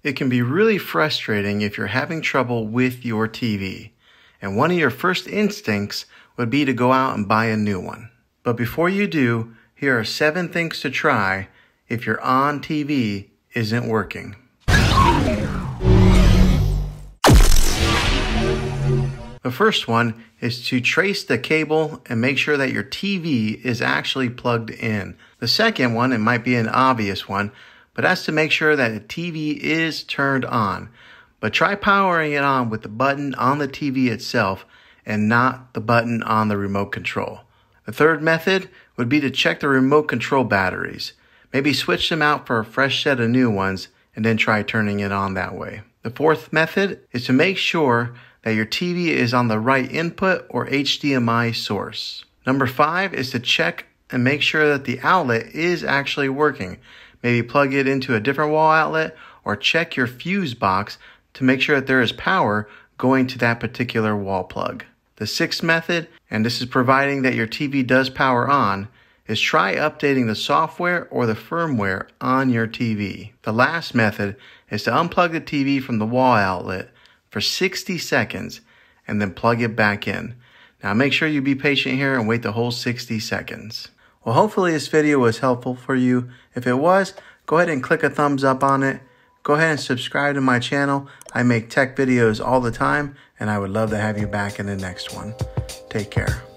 It can be really frustrating if you're having trouble with your TV, and one of your first instincts would be to go out and buy a new one. But before you do, here are 7 things to try if your ONN TV isn't working. The first one is to trace the cable and make sure that your TV is actually plugged in. The second one, it might be an obvious one, but that's to make sure that the TV is turned on. But try powering it on with the button on the TV itself and not the button on the remote control. The third method would be to check the remote control batteries. Maybe switch them out for a fresh set of new ones and then try turning it on that way. The fourth method is to make sure that your TV is on the right input or HDMI source. Number 5 is to check and make sure that the outlet is actually working. Maybe plug it into a different wall outlet or check your fuse box to make sure that there is power going to that particular wall plug. The sixth method, and this is providing that your TV does power on, is try updating the software or the firmware on your TV. The last method is to unplug the TV from the wall outlet for 60 seconds and then plug it back in. Now make sure you be patient here and wait the whole 60 seconds. Well, hopefully this video was helpful for you. If it was, go ahead and click a thumbs up on it. Go ahead and subscribe to my channel. I make tech videos all the time, and I would love to have you back in the next one. Take care.